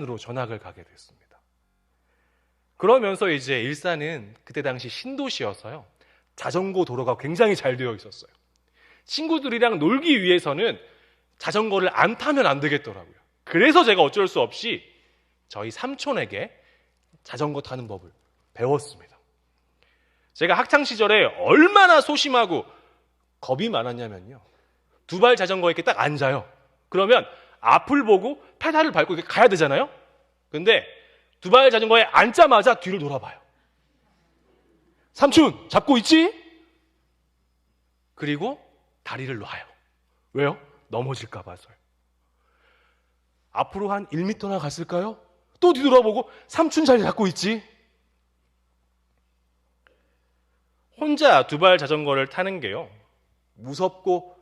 으로 전학을 가게 됐습니다. 그러면서 이제 일산은 그때 당시 신도시여서요, 자전거 도로가 굉장히 잘 되어 있었어요. 친구들이랑 놀기 위해서는 자전거를 안 타면 안 되겠더라고요. 그래서 제가 어쩔 수 없이 저희 삼촌에게 자전거 타는 법을 배웠습니다. 제가 학창시절에 얼마나 소심하고 겁이 많았냐면요, 두발 자전거에 이렇게 딱 앉아요. 그러면 앞을 보고 페달을 밟고 이렇게 가야 되잖아요. 근데 두발 자전거에 앉자마자 뒤를 돌아봐요. 삼촌 잡고 있지? 그리고 다리를 놔요. 왜요? 넘어질까 봐서요. 앞으로 한 1m나 갔을까요? 또 뒤돌아보고 삼촌 자리 잡고 있지? 혼자 두발 자전거를 타는 게요, 무섭고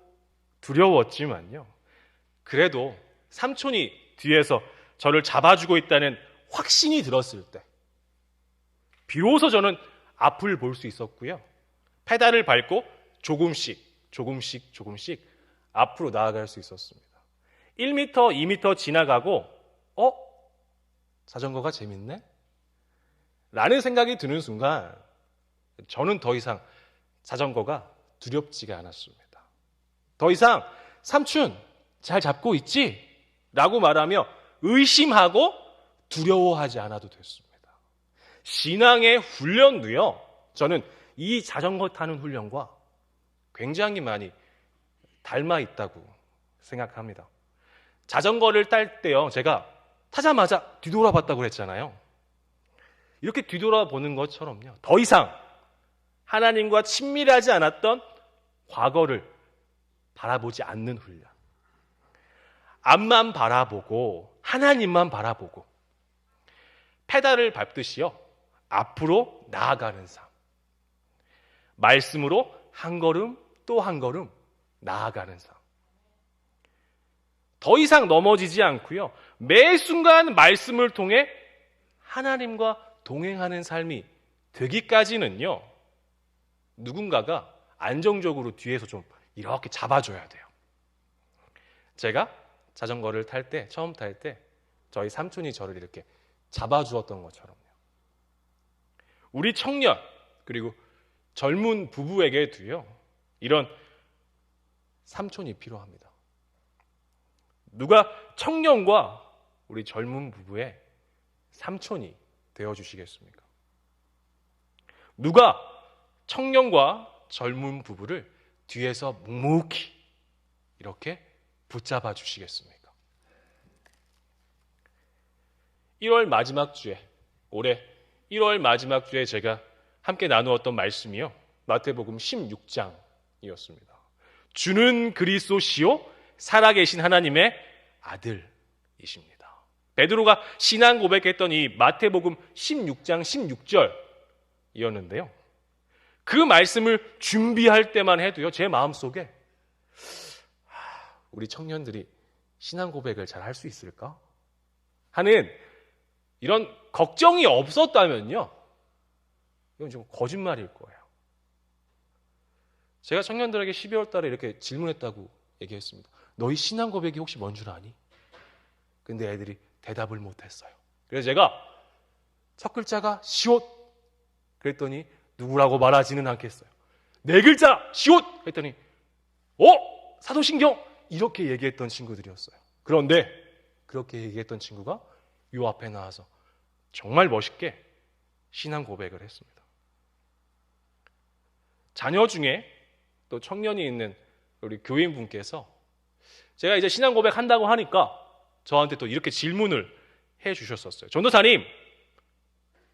두려웠지만요, 그래도 삼촌이 뒤에서 저를 잡아주고 있다는 확신이 들었을 때 비로소 저는 앞을 볼 수 있었고요, 페달을 밟고 조금씩 앞으로 나아갈 수 있었습니다. 1m, 2m 지나가고 자전거가 재밌네? 라는 생각이 드는 순간 저는 더 이상 자전거가 두렵지가 않았습니다. 더 이상 삼촌 잘 잡고 있지? 라고 말하며 의심하고 두려워하지 않아도 됐습니다. 신앙의 훈련도요, 저는 이 자전거 타는 훈련과 굉장히 많이 닮아 있다고 생각합니다. 자전거를 탈 때요, 제가 타자마자 뒤돌아봤다고 그랬잖아요. 이렇게 뒤돌아보는 것처럼요, 더 이상 하나님과 친밀하지 않았던 과거를 바라보지 않는 훈련. 앞만 바라보고 하나님만 바라보고 페달을 밟듯이요, 앞으로 나아가는 삶. 말씀으로 한 걸음 또 한 걸음 나아가는 삶. 더 이상 넘어지지 않고요, 매 순간 말씀을 통해 하나님과 동행하는 삶이 되기까지는요, 누군가가 안정적으로 뒤에서 좀 이렇게 잡아줘야 돼요. 제가 자전거를 탈 때, 처음 탈 때 저희 삼촌이 저를 이렇게 잡아주었던 것처럼요, 우리 청년 그리고 젊은 부부에게도요, 이런 삼촌이 필요합니다. 누가 청년과 우리 젊은 부부의 삼촌이 되어주시겠습니까? 누가 청년과 젊은 부부를 뒤에서 묵묵히 이렇게 붙잡아 주시겠습니까? 1월 마지막 주에, 올해 1월 마지막 주에 제가 함께 나누었던 말씀이요, 마태복음 16장이었습니다. 주는 그리스도시요 살아계신 하나님의 아들이십니다. 베드로가 신앙 고백했던 이 마태복음 16장 16절이었는데요. 그 말씀을 준비할 때만 해도요, 제 마음속에 우리 청년들이 신앙 고백을 잘 할 수 있을까? 하는 이런 걱정이 없었다면요, 이건 좀 거짓말일 거예요. 제가 청년들에게 12월 달에 이렇게 질문했다고 얘기했습니다. 너희 신앙 고백이 혹시 뭔 줄 아니? 근데 애들이 대답을 못했어요. 그래서 제가 첫 글자가 시옷 그랬더니 누구라고 말하지는 않겠어요. 네 글자 시옷 했더니 사도신경 이렇게 얘기했던 친구들이었어요. 그런데 그렇게 얘기했던 친구가 요 앞에 나와서 정말 멋있게 신앙 고백을 했습니다. 자녀 중에 또 청년이 있는 우리 교인분께서 제가 이제 신앙 고백한다고 하니까 저한테 또 이렇게 질문을 해 주셨었어요. 전도사님,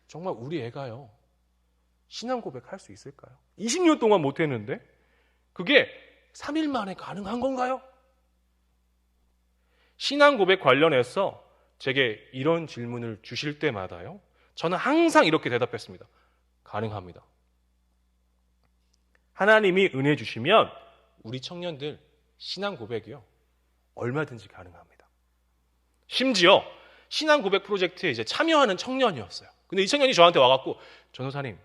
정말 우리 애가요, 신앙 고백할 수 있을까요? 20년 동안 못했는데 그게 3일 만에 가능한 건가요? 신앙 고백 관련해서 제게 이런 질문을 주실 때마다요, 저는 항상 이렇게 대답했습니다. 가능합니다. 하나님이 은혜 주시면 우리 청년들 신앙 고백이요, 얼마든지 가능합니다. 심지어 신앙 고백 프로젝트에 이제 참여하는 청년이었어요. 근데 이 청년이 저한테 와갖고 전도사님,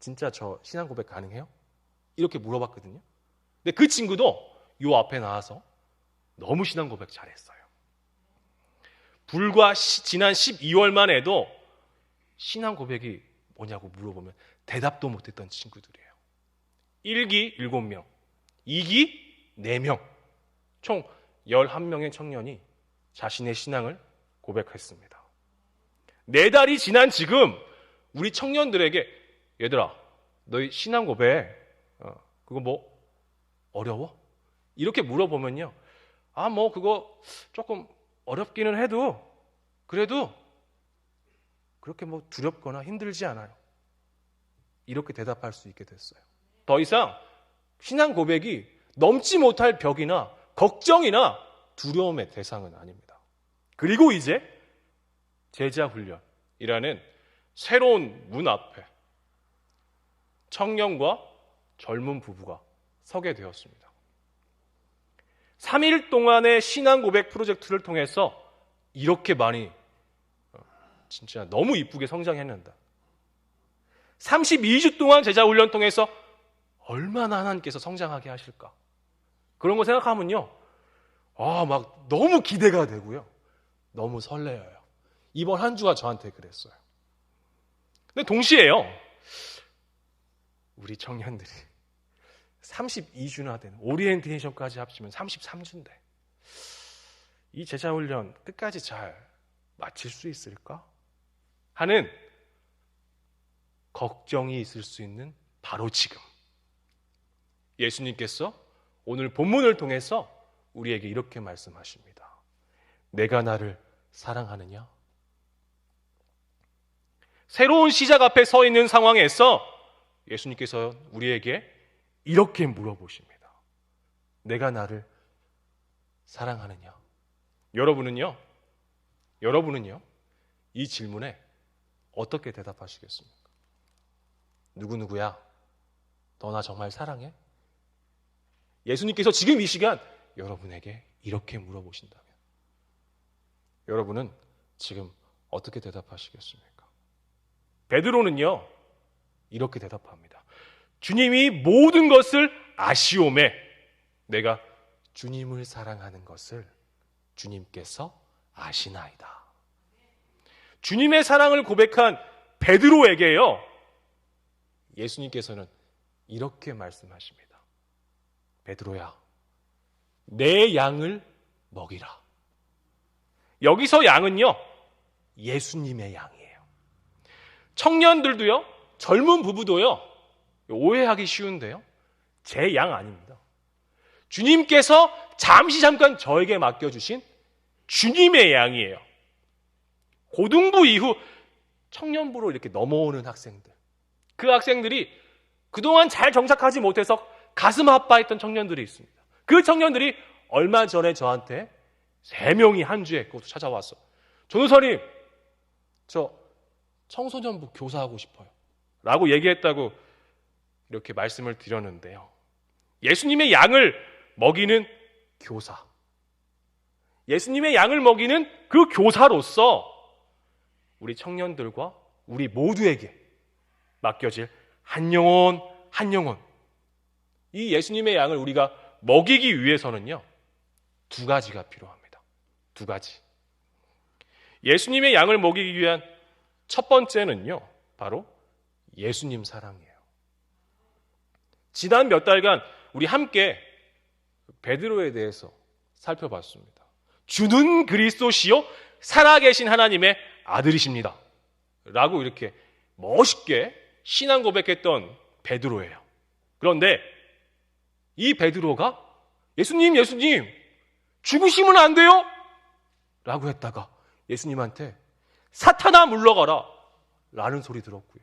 진짜 저 신앙 고백 가능해요? 이렇게 물어봤거든요. 근데 그 친구도 요 앞에 나와서 너무 신앙 고백 잘했어요. 불과 지난 12월만 해도 신앙 고백이 뭐냐고 물어보면 대답도 못했던 친구들이에요. 1기 7명, 2기 4명, 총 11명의 청년이 자신의 신앙을 고백했습니다. 4달이 지난 지금 우리 청년들에게 얘들아, 너희 신앙 고백 그거 뭐 어려워? 이렇게 물어보면요, 아 뭐 그거 조금 어렵기는 해도 그래도 그렇게 뭐 두렵거나 힘들지 않아요. 이렇게 대답할 수 있게 됐어요. 더 이상 신앙 고백이 넘지 못할 벽이나 걱정이나 두려움의 대상은 아닙니다. 그리고 이제 제자 훈련이라는 새로운 문 앞에 청년과 젊은 부부가 서게 되었습니다. 3일 동안의 신앙 고백 프로젝트를 통해서 이렇게 많이 진짜 너무 이쁘게 성장했는다. 32주 동안 제자 훈련 통해서 얼마나 하나님께서 성장하게 하실까? 그런 거 생각하면요, 막 너무 기대가 되고요, 너무 설레어요. 이번 한 주가 저한테 그랬어요. 근데 동시에요, 우리 청년들이 32주나 되는 오리엔테이션까지 합치면 33주인데 이 제자훈련 끝까지 잘 마칠 수 있을까? 하는 걱정이 있을 수 있는 바로 지금 예수님께서 오늘 본문을 통해서 우리에게 이렇게 말씀하십니다. 내가 나를 사랑하느냐? 새로운 시작 앞에 서 있는 상황에서 예수님께서 우리에게 이렇게 물어보십니다. 내가 나를 사랑하느냐? 여러분은요, 이 질문에 어떻게 대답하시겠습니까? 누구누구야? 너 나 정말 사랑해? 예수님께서 지금 이 시간 여러분에게 이렇게 물어보신다면 여러분은 지금 어떻게 대답하시겠습니까? 베드로는요, 이렇게 대답합니다. 주님이 모든 것을 아시오매 내가 주님을 사랑하는 것을 주님께서 아시나이다. 주님의 사랑을 고백한 베드로에게요, 예수님께서는 이렇게 말씀하십니다. 베드로야, 내 양을 먹이라. 여기서 양은요, 예수님의 양이에요. 청년들도요, 젊은 부부도요, 오해하기 쉬운데요, 제 양 아닙니다. 주님께서 잠깐 저에게 맡겨주신 주님의 양이에요. 고등부 이후 청년부로 이렇게 넘어오는 학생들, 그 학생들이 그동안 잘 정착하지 못해서 가슴 아파했던 청년들이 있습니다. 그 청년들이 얼마 전에 저한테 3명이 한 주에 그것도 찾아왔어. 전우사님, 저 청소년부 교사하고 싶어요 라고 얘기했다고 이렇게 말씀을 드렸는데요, 예수님의 양을 먹이는 교사, 예수님의 양을 먹이는 그 교사로서 우리 청년들과 우리 모두에게 맡겨질 한 영혼 한 영혼, 이 예수님의 양을 우리가 먹이기 위해서는요, 2가지가 필요합니다. 2가지. 예수님의 양을 먹이기 위한 첫 번째는요, 바로 예수님 사랑이에요. 지난 몇 달간 우리 함께 베드로에 대해서 살펴봤습니다. 주는 그리스도시요 살아계신 하나님의 아들이십니다 라고 이렇게 멋있게 신앙 고백했던 베드로예요. 그런데 이 베드로가 예수님 죽으시면 안 돼요 라고 했다가 예수님한테 사탄아 물러가라 라는 소리 들었고요,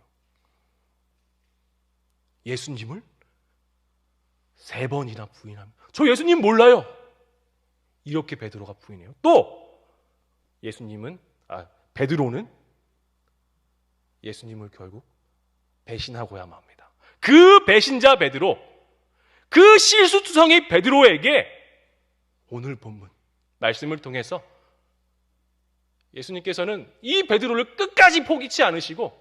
예수님을 3번이나 부인하며 저 예수님 몰라요 이렇게 베드로가 부인해요. 또 베드로는 예수님을 결국 배신하고야 맙니다. 그 배신자 베드로, 그 실수투성이 베드로에게 오늘 본문 말씀을 통해서 예수님께서는 이 베드로를 끝까지 포기치 않으시고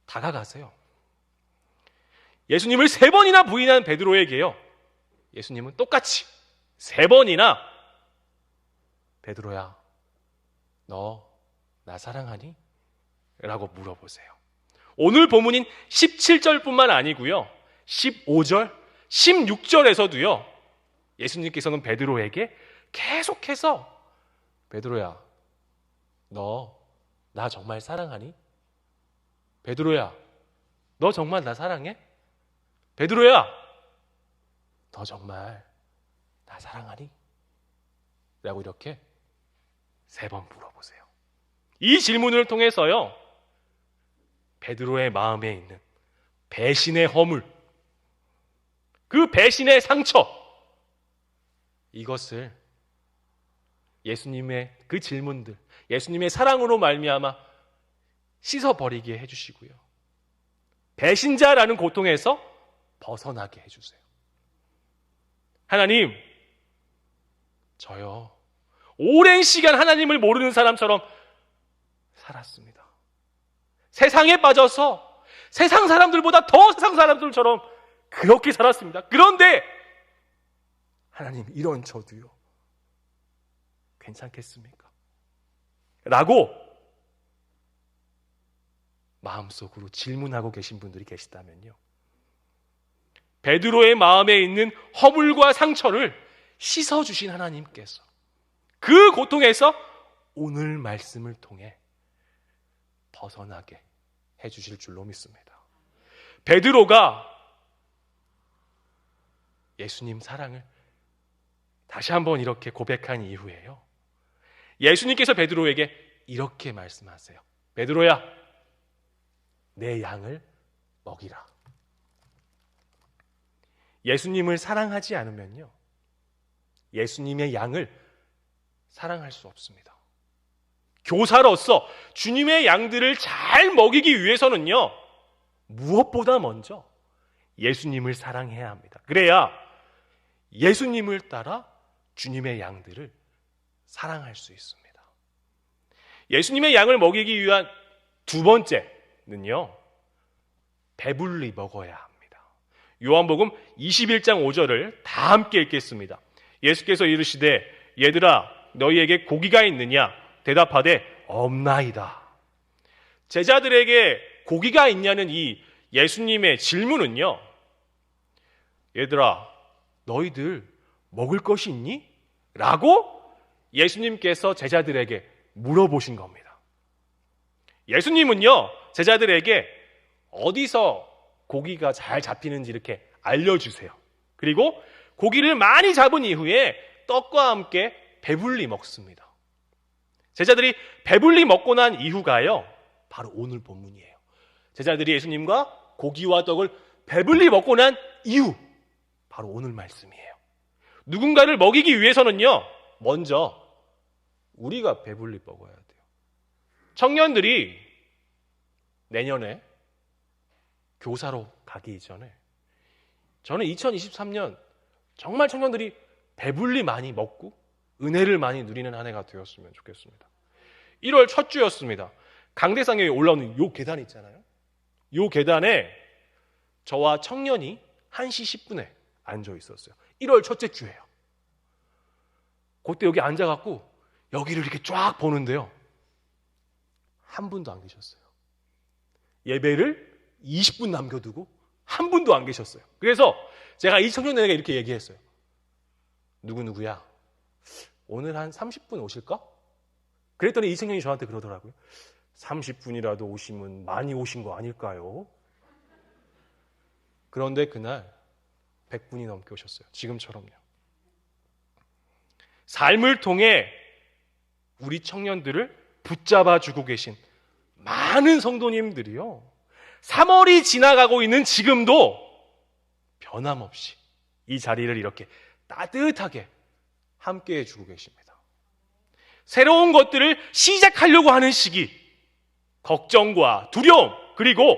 다가가세요. 예수님을 3번이나 부인한 베드로에게요, 예수님은 똑같이 3번이나 베드로야, 너 나 사랑하니? 라고 물어보세요. 오늘 본문인 17절뿐만 아니고요, 15절, 16절에서도요, 예수님께서는 베드로에게 계속해서 베드로야, 너 나 정말 사랑하니? 베드로야, 너 정말 나 사랑해? 베드로야, 너 정말 나 사랑하니? 라고 이렇게 3번 물어보세요. 이 질문을 통해서요, 베드로의 마음에 있는 배신의 허물, 그 배신의 상처, 이것을 예수님의 그 질문들, 예수님의 사랑으로 말미암아 씻어버리게 해주시고요, 배신자라는 고통에서 벗어나게 해주세요. 하나님, 저요, 오랜 시간 하나님을 모르는 사람처럼 살았습니다. 세상에 빠져서 세상 사람들보다 더 세상 사람들처럼 그렇게 살았습니다. 그런데 하나님, 이런 저도요, 괜찮겠습니까? 라고 마음속으로 질문하고 계신 분들이 계시다면요, 베드로의 마음에 있는 허물과 상처를 씻어주신 하나님께서 그 고통에서 오늘 말씀을 통해 벗어나게 해주실 줄로 믿습니다. 베드로가 예수님 사랑을 다시 한번 이렇게 고백한 이후에요, 예수님께서 베드로에게 이렇게 말씀하세요. 베드로야, 내 양을 먹이라. 예수님을 사랑하지 않으면요, 예수님의 양을 사랑할 수 없습니다. 교사로서 주님의 양들을 잘 먹이기 위해서는요, 무엇보다 먼저 예수님을 사랑해야 합니다. 그래야 예수님을 따라 주님의 양들을 사랑할 수 있습니다. 예수님의 양을 먹이기 위한 두 번째는요, 배불리 먹어야 합니다. 요한복음 21장 5절을 다 함께 읽겠습니다. 예수께서 이르시되 얘들아 너희에게 고기가 있느냐? 대답하되 없나이다. 제자들에게 고기가 있냐는 이 예수님의 질문은요, 얘들아 너희들 먹을 것이 있니? 라고 예수님께서 제자들에게 물어보신 겁니다. 예수님은요, 제자들에게 어디서 고기가 잘 잡히는지 이렇게 알려주세요. 그리고 고기를 많이 잡은 이후에 떡과 함께 배불리 먹습니다. 제자들이 배불리 먹고 난 이후가요, 바로 오늘 본문이에요. 제자들이 예수님과 고기와 떡을 배불리 먹고 난 이후, 바로 오늘 말씀이에요. 누군가를 먹이기 위해서는요, 먼저 우리가 배불리 먹어야 돼요. 청년들이 내년에 교사로 가기 전에 저는 2023년 정말 청년들이 배불리 많이 먹고 은혜를 많이 누리는 한 해가 되었으면 좋겠습니다. 1월 첫 주였습니다. 강대상에 올라오는 요 계단 있잖아요. 요 계단에 저와 청년이 1시 10분에 앉아 있었어요. 1월 첫째 주예요. 그때 여기 앉아갖고 여기를 이렇게 쫙 보는데요, 한 분도 안 계셨어요. 예배를 20분 남겨두고 한 분도 안 계셨어요. 그래서 제가 이 청년에게 이렇게 얘기했어요. 누구누구야, 오늘 한 30분 오실까? 그랬더니 이 청년이 저한테 그러더라고요. 30분이라도 오시면 많이 오신 거 아닐까요? 그런데 그날 100분이 넘게 오셨어요. 지금처럼요. 삶을 통해 우리 청년들을 붙잡아주고 계신 많은 성도님들이요, 3월이 지나가고 있는 지금도 변함없이 이 자리를 이렇게 따뜻하게 함께 해주고 계십니다. 새로운 것들을 시작하려고 하는 시기, 걱정과 두려움, 그리고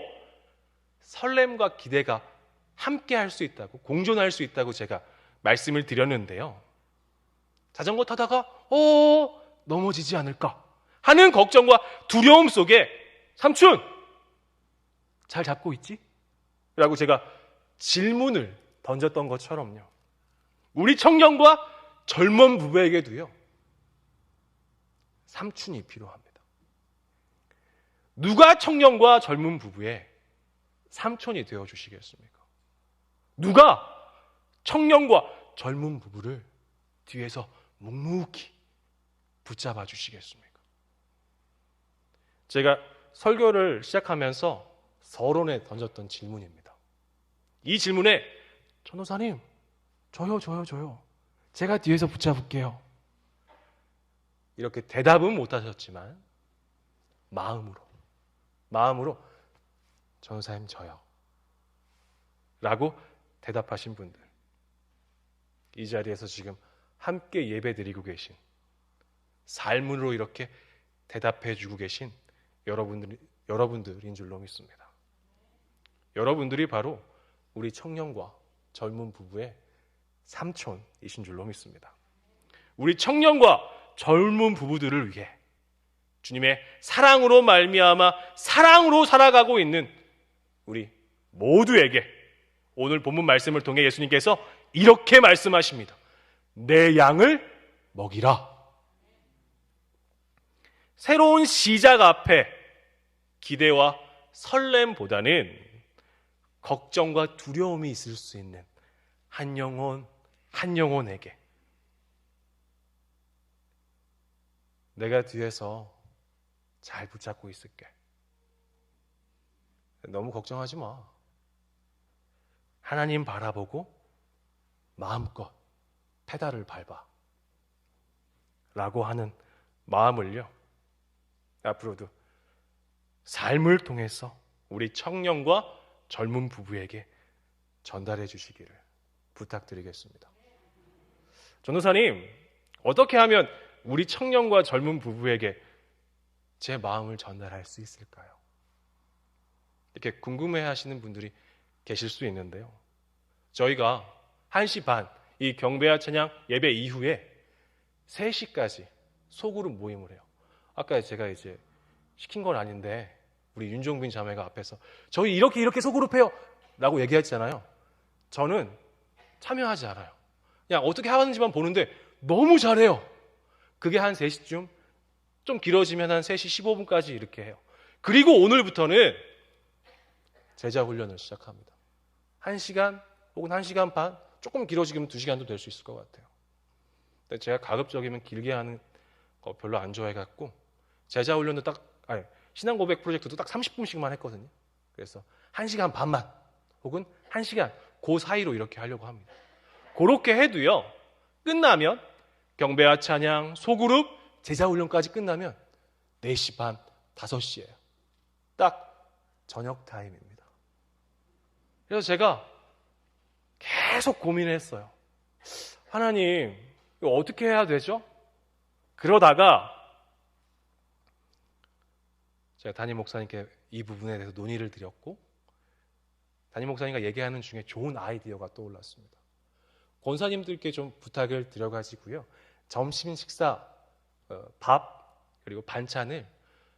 설렘과 기대가 함께 할 수 있다고, 공존할 수 있다고 제가 말씀을 드렸는데요, 자전거 타다가 넘어지지 않을까 하는 걱정과 두려움 속에 삼촌 잘 잡고 있지? 라고 제가 질문을 던졌던 것처럼요, 우리 청년과 젊은 부부에게도요, 삼촌이 필요합니다. 누가 청년과 젊은 부부의 삼촌이 되어주시겠습니까? 누가 청년과 젊은 부부를 뒤에서 묵묵히 붙잡아 주시겠습니까? 제가 설교를 시작하면서 서론에 던졌던 질문입니다. 이 질문에 전도사님, 저요. 제가 뒤에서 붙잡을게요. 이렇게 대답은 못하셨지만 마음으로 전도사님 저요. 라고 대답하신 분들, 이 자리에서 지금 함께 예배드리고 계신, 삶으로 이렇게 대답해주고 계신 여러분들인 줄로 믿습니다. 여러분들이 바로 우리 청년과 젊은 부부의 삼촌이신 줄로 믿습니다. 우리 청년과 젊은 부부들을 위해 주님의 사랑으로 말미암아 사랑으로 살아가고 있는 우리 모두에게 오늘 본문 말씀을 통해 예수님께서 이렇게 말씀하십니다. 내 양을 먹이라. 새로운 시작 앞에 기대와 설렘보다는 걱정과 두려움이 있을 수 있는 한 영혼에게 내가 뒤에서 잘 붙잡고 있을게. 너무 걱정하지 마. 하나님 바라보고 마음껏 페달을 밟아. 라고 하는 마음을요, 앞으로도 삶을 통해서 우리 청년과 젊은 부부에게 전달해 주시기를 부탁드리겠습니다. 전도사님, 어떻게 하면 우리 청년과 젊은 부부에게 제 마음을 전달할 수 있을까요? 이렇게 궁금해 하시는 분들이 계실 수 있는데요. 저희가 1시 반, 이 경배와 찬양 예배 이후에 3시까지 소그룹 모임을 해요. 아까 제가 이제 시킨 건 아닌데 우리 윤종빈 자매가 앞에서 저희 이렇게 소그룹해요 라고 얘기했잖아요. 저는 참여하지 않아요. 그냥 어떻게 하는지만 보는데 너무 잘해요. 그게 한 3시쯤, 좀 길어지면 한 3시 15분까지 이렇게 해요. 그리고 오늘부터는 제자 훈련을 시작합니다. 1시간 혹은 1시간 반, 조금 길어지면 2시간도 될 수 있을 것 같아요. 근데 제가 가급적이면 길게 하는 거 별로 안 좋아해갖고 제자 훈련도 신앙 고백 프로젝트도 딱 30분씩만 했거든요. 그래서 1시간 반만 혹은 1시간 그 사이로 이렇게 하려고 합니다. 그렇게 해도요, 끝나면 경배와 찬양, 소그룹, 제자 훈련까지 끝나면 4시 반, 5시예요. 딱 저녁 타임입니다. 그래서 제가 계속 고민했어요. 하나님, 이거 어떻게 해야 되죠? 그러다가 제가 담임 목사님께 이 부분에 대해서 논의를 드렸고, 담임 목사님과 얘기하는 중에 좋은 아이디어가 떠올랐습니다. 권사님들께 좀 부탁을 드려가지고요, 점심 식사, 밥, 그리고 반찬을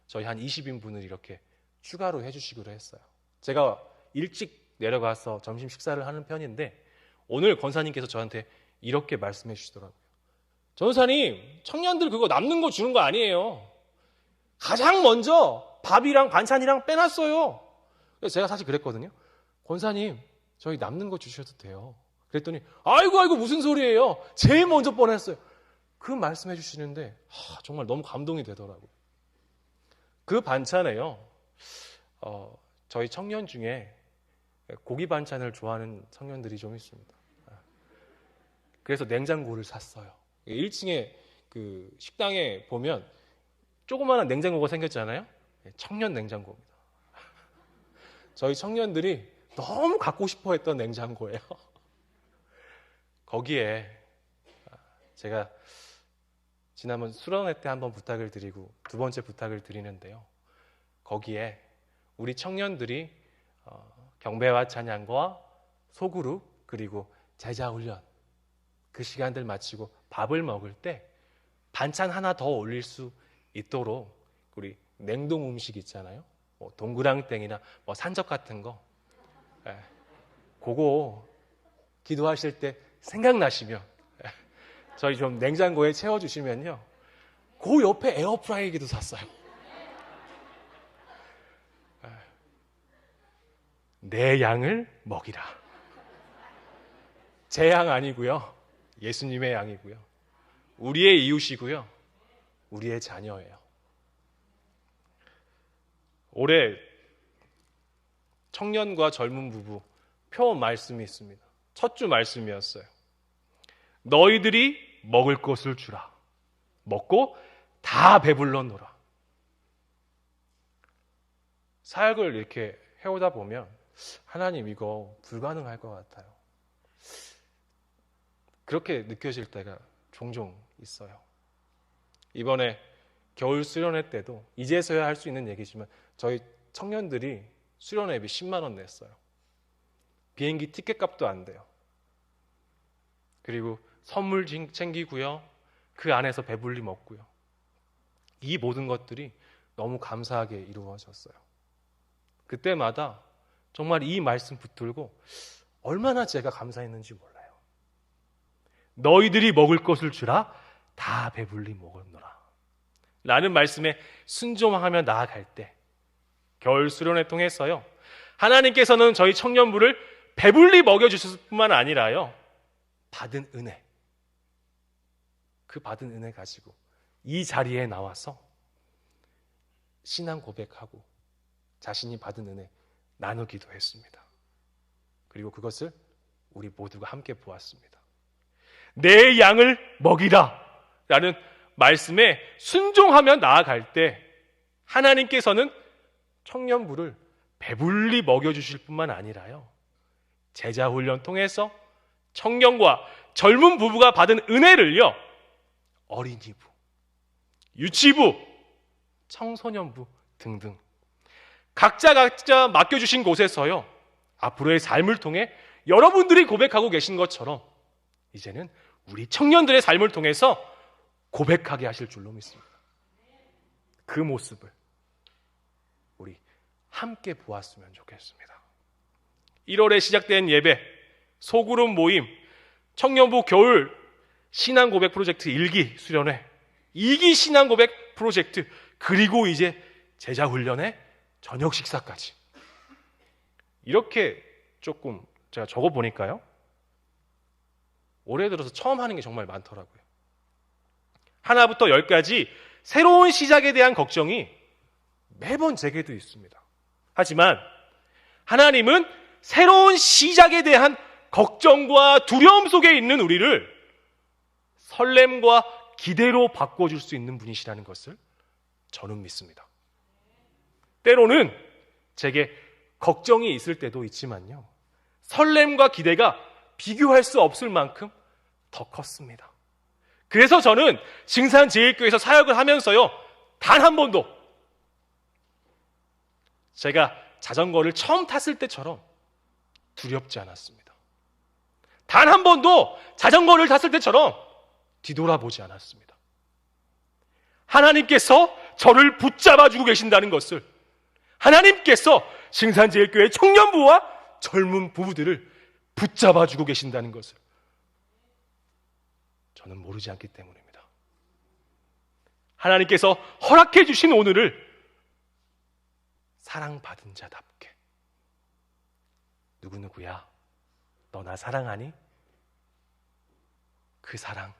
저희 한 20인분을 이렇게 추가로 해주시기로 했어요. 제가 일찍 내려가서 점심 식사를 하는 편인데 오늘 권사님께서 저한테 이렇게 말씀해 주시더라고요. 전사님, 청년들 그거 남는 거 주는 거 아니에요. 가장 먼저 밥이랑 반찬이랑 빼놨어요. 그래서 제가 사실 그랬거든요. 권사님, 저희 남는 거 주셔도 돼요. 그랬더니 아이고 무슨 소리예요. 제일 먼저 뻔했어요. 그 말씀해 주시는데 정말 너무 감동이 되더라고요. 그 반찬에요, 저희 청년 중에 고기 반찬을 좋아하는 청년들이 좀 있습니다. 그래서 냉장고를 샀어요. 1층에 그 식당에 보면 조그마한 냉장고가 생겼잖아요. 청년 냉장고입니다. 저희 청년들이 너무 갖고 싶어 했던 냉장고예요. 거기에 제가 지난번 수련회 때 한번 부탁을 드리고 2번째 부탁을 드리는데요. 거기에 우리 청년들이 경배와 찬양과 소그룹 그리고 제자훈련 그 시간들 마치고 밥을 먹을 때 반찬 하나 더 올릴 수 있도록 우리 냉동 음식 있잖아요. 뭐 동그랑땡이나 뭐 산적 같은 거, 그거 기도하실 때 생각나시면 저희 좀 냉장고에 채워주시면요, 그 옆에 에어프라이기도 샀어요. 내 양을 먹이라. 제 양 아니고요. 예수님의 양이고요. 우리의 이웃이고요. 우리의 자녀예요. 올해 청년과 젊은 부부 표현 말씀이 있습니다. 첫 주 말씀이었어요. 너희들이 먹을 것을 주라. 먹고 다 배불러 놀아. 사역을 이렇게 해오다 보면 하나님 이거 불가능할 것 같아요. 그렇게 느껴질 때가 종종 있어요. 이번에 겨울 수련회 때도 이제서야 할 수 있는 얘기지만 저희 청년들이 수련회비 10만 원 냈어요. 비행기 티켓 값도 안 돼요. 그리고 선물 챙기고요. 그 안에서 배불리 먹고요. 이 모든 것들이 너무 감사하게 이루어졌어요. 그때마다 정말 이 말씀 붙들고 얼마나 제가 감사했는지 몰라요. 너희들이 먹을 것을 주라. 다 배불리 먹었노라. 라는 말씀에 순종하며 나아갈 때 겨울 수련회 통해서요. 하나님께서는 저희 청년부를 배불리 먹여주실 뿐만 아니라요. 받은 은혜. 그 받은 은혜 가지고 이 자리에 나와서 신앙 고백하고 자신이 받은 은혜 나누기도 했습니다. 그리고 그것을 우리 모두가 함께 보았습니다. 내 양을 먹이라 라는 말씀에 순종하며 나아갈 때 하나님께서는 청년부를 배불리 먹여주실 뿐만 아니라요. 제자훈련 통해서 청년과 젊은 부부가 받은 은혜를요. 어린이부, 유치부, 청소년부 등등 각자 맡겨주신 곳에서요. 앞으로의 삶을 통해 여러분들이 고백하고 계신 것처럼 이제는 우리 청년들의 삶을 통해서 고백하게 하실 줄로 믿습니다. 그 모습을 우리 함께 보았으면 좋겠습니다. 1월에 시작된 예배, 소그룹 모임, 청년부 겨울 신앙 고백 프로젝트 1기 수련회, 2기 신앙 고백 프로젝트, 그리고 이제 제자 훈련의 저녁 식사까지. 이렇게 조금 제가 적어 보니까요. 올해 들어서 처음 하는 게 정말 많더라고요. 하나부터 10까지 새로운 시작에 대한 걱정이 매번 제게도 있습니다. 하지만 하나님은 새로운 시작에 대한 걱정과 두려움 속에 있는 우리를 설렘과 기대로 바꿔줄 수 있는 분이시라는 것을 저는 믿습니다. 때로는 제게 걱정이 있을 때도 있지만요. 설렘과 기대가 비교할 수 없을 만큼 더 컸습니다. 그래서 저는 증산제일교회에서 사역을 하면서요. 단 한 번도 제가 자전거를 처음 탔을 때처럼 두렵지 않았습니다. 단 한 번도 자전거를 탔을 때처럼 뒤돌아보지 않았습니다. 하나님께서 저를 붙잡아주고 계신다는 것을, 하나님께서 증산제일교회 청년부와 젊은 부부들을 붙잡아주고 계신다는 것을 저는 모르지 않기 때문입니다. 하나님께서 허락해 주신 오늘을 사랑받은 자답게, 누구누구야 너 나 사랑하니? 그 사랑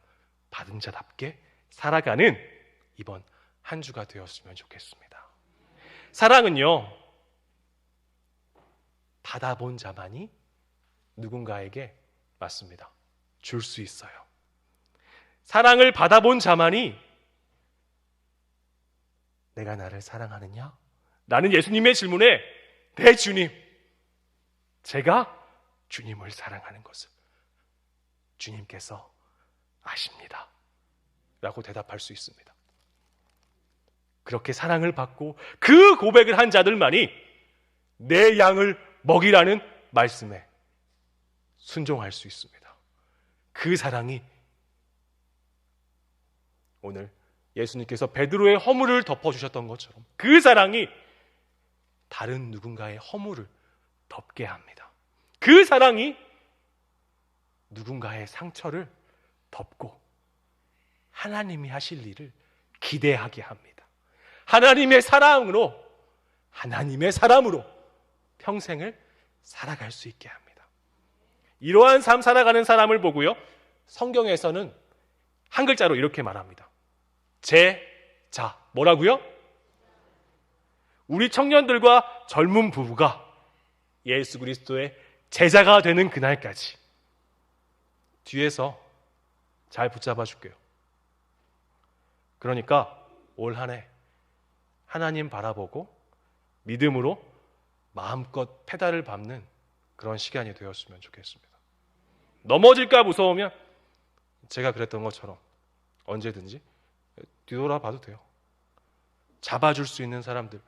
받은 자답게 살아가는 이번 한 주가 되었으면 좋겠습니다. 사랑은요, 받아본 자만이 누군가에게 맞습니다. 줄 수 있어요. 사랑을 받아본 자만이 내가 나를 사랑하느냐? 라는 예수님의 질문에 네 주님, 제가 주님을 사랑하는 것을 주님께서 아십니다 라고 대답할 수 있습니다. 그렇게 사랑을 받고 그 고백을 한 자들만이 내 양을 먹이라는 말씀에 순종할 수 있습니다. 그 사랑이 오늘 예수님께서 베드로의 허물을 덮어주셨던 것처럼 그 사랑이 다른 누군가의 허물을 덮게 합니다. 그 사랑이 누군가의 상처를 덮고 하나님이 하실 일을 기대하게 합니다. 하나님의 사랑으로, 하나님의 사람으로 평생을 살아갈 수 있게 합니다. 이러한 삶 살아가는 사람을 보고요, 성경에서는 한 글자로 이렇게 말합니다. 제자. 뭐라고요? 우리 청년들과 젊은 부부가 예수 그리스도의 제자가 되는 그날까지 뒤에서 잘 붙잡아 줄게요. 그러니까 올 한 해 하나님 바라보고 믿음으로 마음껏 페달을 밟는 그런 시간이 되었으면 좋겠습니다. 넘어질까 무서우면 제가 그랬던 것처럼 언제든지 뒤돌아봐도 돼요. 잡아줄 수 있는 사람들,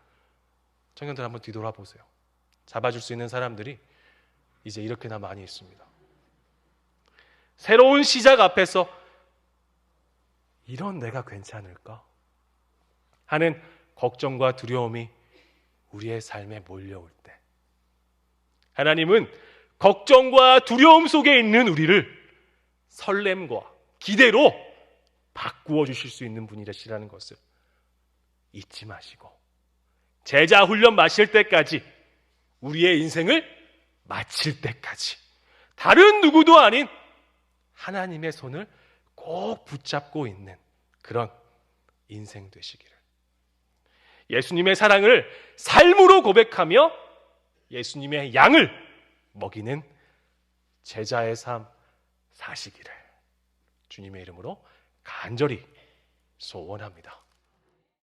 청년들 한번 뒤돌아보세요. 잡아줄 수 있는 사람들이 이제 이렇게나 많이 있습니다. 새로운 시작 앞에서 이런 내가 괜찮을까 하는 걱정과 두려움이 우리의 삶에 몰려올 때, 하나님은 걱정과 두려움 속에 있는 우리를 설렘과 기대로 바꾸어 주실 수 있는 분이시라는 것을 잊지 마시고, 제자 훈련 마칠 때까지, 우리의 인생을 마칠 때까지 다른 누구도 아닌 하나님의 손을 꼭 붙잡고 있는 그런 인생 되시기를, 예수님의 사랑을 삶으로 고백하며 예수님의 양을 먹이는 제자의 삶 사시기를 주님의 이름으로 간절히 소원합니다.